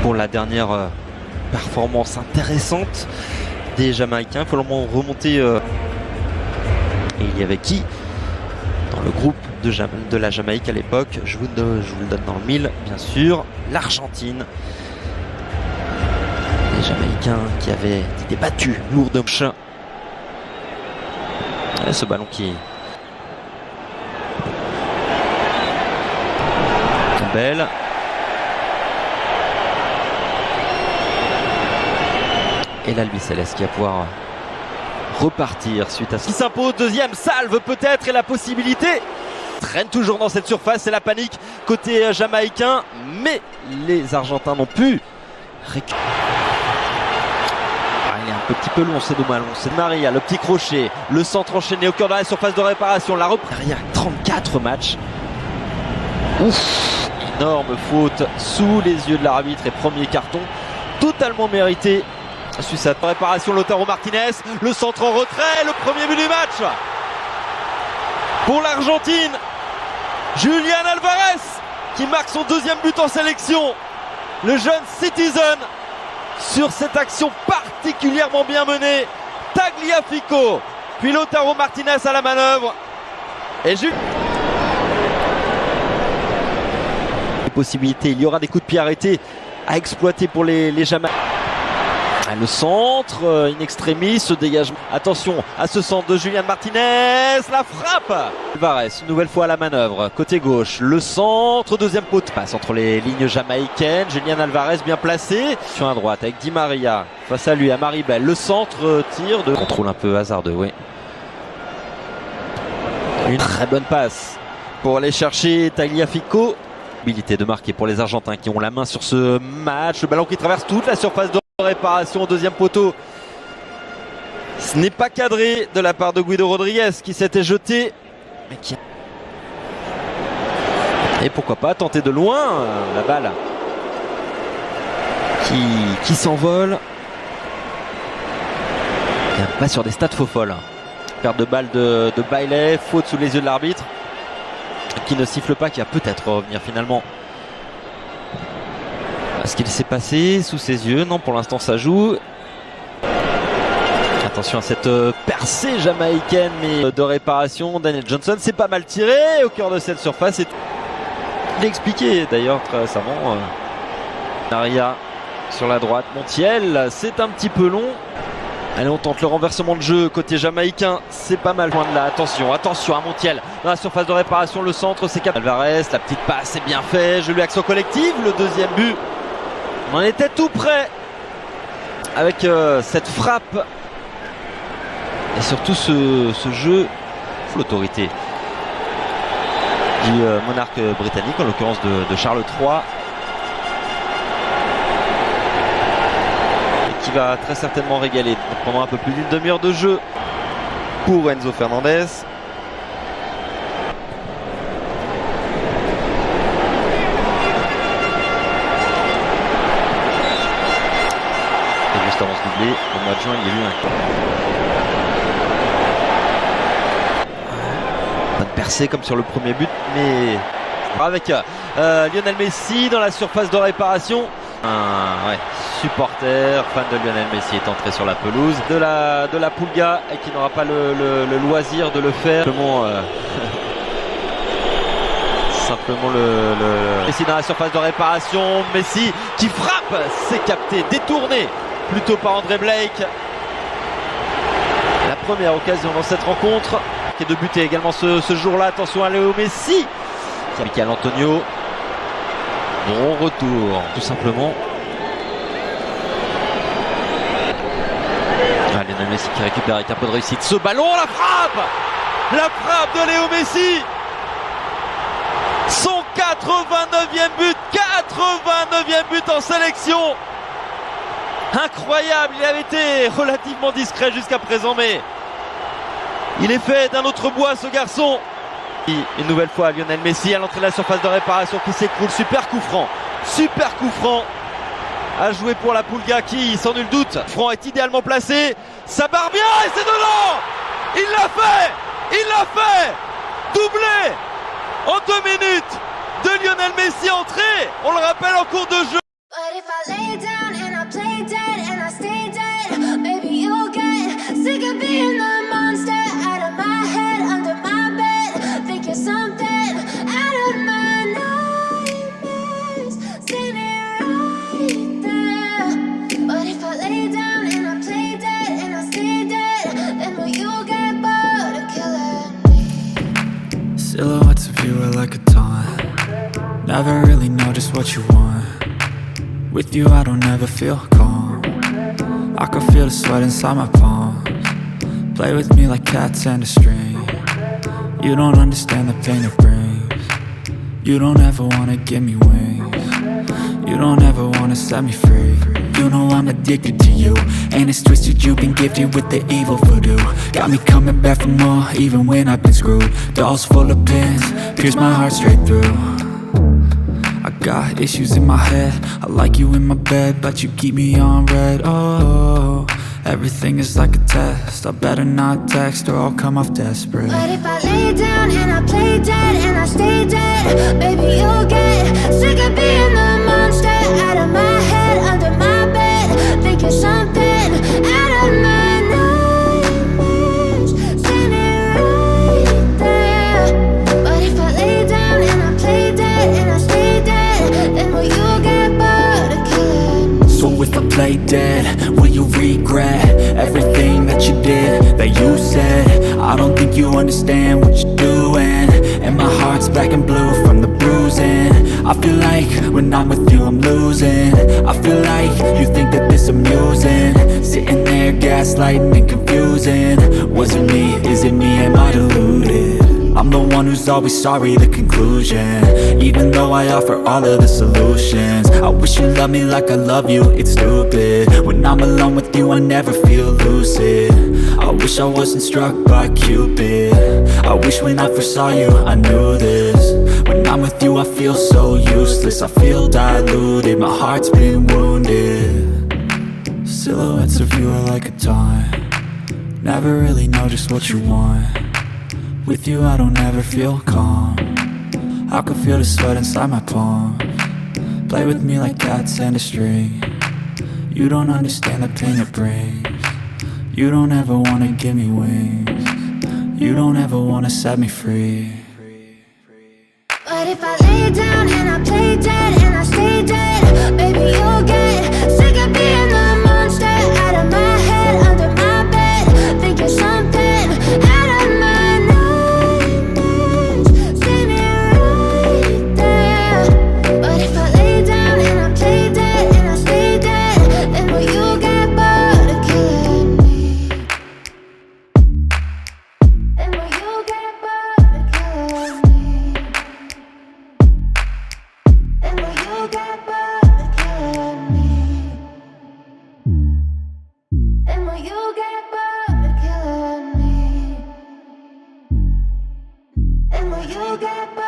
pour la dernière performance intéressante des Jamaïcains. Il faut remonter. Et il y avait qui dans le groupe de la Jamaïque à l'époque? Je vous le donne dans le mille, bien sûr. L'Argentine. Les Jamaïcains qui avaient été battus lourdement. Et ce ballon qui est belle. Et l'Albi Céleste qui va pouvoir repartir suite à ce qui s'impose. Deuxième salve peut-être, et la possibilité traîne toujours dans cette surface. C'est la panique côté jamaïcain, mais les Argentins n'ont pu récupérer. Il est un petit peu long, c'est dommage. C'est Maria, le petit crochet, le centre enchaîné au cœur de la surface de réparation. La reprise derrière 34 matchs. Ouf, énorme faute sous les yeux de l'arbitre et premier carton totalement mérité. Suite à la réparation, Lautaro Martinez, le centre en retrait, le premier but du match pour l'Argentine. Julián Álvarez qui marque son deuxième but en sélection. Le jeune Citizen sur cette action particulièrement bien menée. Tagliafico, puis Lautaro Martinez à la manœuvre. Et possibilités, il y aura des coups de pied arrêtés à exploiter pour les Jamaïcains. Le centre, in extremis, ce dégagement. Attention à ce centre de Julián Martinez, la frappe. Álvarez, une nouvelle fois à la manœuvre, côté gauche, le centre, deuxième poteau. Passe entre les lignes jamaïcaines, Julián Álvarez bien placé. Sur la droite avec Di Maria, face à lui, à Maribel, le centre, tir de contrôle un peu hasardeux, oui. Une très bonne passe pour aller chercher Tagliafico. Habilité de marquer pour les Argentins qui ont la main sur ce match. Le ballon qui traverse toute la surface de réparation au deuxième poteau. Ce n'est pas cadré de la part de Guido Rodriguez qui s'était jeté. Mais qui... Et pourquoi pas tenter de loin la balle qui s'envole. Pas sur des stats faux folles. Perte de balle de Bailey, faute sous les yeux de l'arbitre qui ne siffle pas, qui va peut-être revenir finalement. Ce qu'il s'est passé sous ses yeux, non, pour l'instant ça joue. Attention à cette percée jamaïcaine mais de réparation. Daniel Johnson, c'est pas mal tiré au cœur de cette surface. Il a expliqué d'ailleurs très récemment. Maria sur la droite, Montiel, c'est un petit peu long. Allez, on tente le renversement de jeu côté jamaïcain, c'est pas mal loin de là. Attention à Montiel dans la surface de réparation, le centre c'est Álvarez, la petite passe c'est bien fait, jeu action collective, le deuxième but. On en était tout près avec cette frappe et surtout ce jeu, l'autorité du monarque britannique, en l'occurrence de Charles III. Qui va très certainement régaler pendant un peu plus d'une demi-heure de jeu pour Enzo Fernandez. Et juste avant ce doublé, au mois de juin, il y a eu un pas de percée comme sur le premier but, mais avec Lionel Messi dans la surface de réparation. Ouais, supporter, fan de Lionel Messi est entré sur la pelouse de la Pulga et qui n'aura pas le loisir de le faire. Simplement Messi dans la surface de réparation. Messi qui frappe, c'est capté, détourné plutôt par André Blake. La première occasion dans cette rencontre qui est de buter également ce jour-là. Attention à Léo Messi. Michael Antonio. Bon retour, tout simplement. Lionel Messi qui récupère avec un peu de réussite ce ballon, la frappe de Léo Messi. Son 89e but, 89e but en sélection. Incroyable, il avait été relativement discret jusqu'à présent, mais il est fait d'un autre bois ce garçon. Une nouvelle fois Lionel Messi à l'entrée de la surface de réparation qui s'écroule. Super coup franc à jouer pour la Pulga qui, sans nul doute, Franc est idéalement placé, ça barre bien et c'est dedans. Il l'a fait, doublé en 2 minutes de Lionel Messi entré, on le rappelle, en cours de jeu. With you I don't ever feel calm. I can feel the sweat inside my palms. Play with me like cats and a string. You don't understand the pain it brings. You don't ever wanna give me wings. You don't ever wanna set me free. You know I'm addicted to you, and it's twisted, you've been gifted with the evil voodoo. Got me coming back for more, even when I've been screwed. Dolls full of pins, pierce my heart straight through. I got issues in my head, I like you in my bed, but you keep me on red. Oh, everything is like a test, I better not text or I'll come off desperate. But if I lay down and I play dead and I stay dead, baby you'll get sick of being the monster out of my head, under my bed, thinking something out of my nightmares, standing right there. But if I lay down and I play dead and I stay dead, then will you get bored of killing me? So if I play dead, will you regret everything that you did, that you said? I don't think you understand what you're doing, and my heart's black and blue from the bruising. I feel like when I'm with you I'm losing. I feel like you think that this amusing, sitting there gaslighting and confusing. Was it me? Is it me? Am I deluded? I'm the one who's always sorry, the conclusion, even though I offer all of the solutions. I wish you loved me like I love you, it's stupid. When I'm alone with you I never feel lucid. I wish I wasn't struck by Cupid. I wish when I first saw you I knew this. When I'm with you I feel so useless, I feel diluted, my heart's been wounded. Silhouettes of you are like a taunt, never really know just what you want. With you I don't ever feel calm, I can feel the sweat inside my palms. Play with me like cats and a string. You don't understand the pain it brings. You don't ever wanna give me wings. You don't ever wanna set me free. But if I lay down and I play dead and I stay dead, baby you'll get sick of being the monster out of my head, under my bed, thinking something out of my nightmares, standing right there. But if I lay down and I play dead and I stay dead, then will you get bored of killing me? Then will you get bored of killing me? And will you get bored of killing me? And will you get bored of killing me? And will you get bored?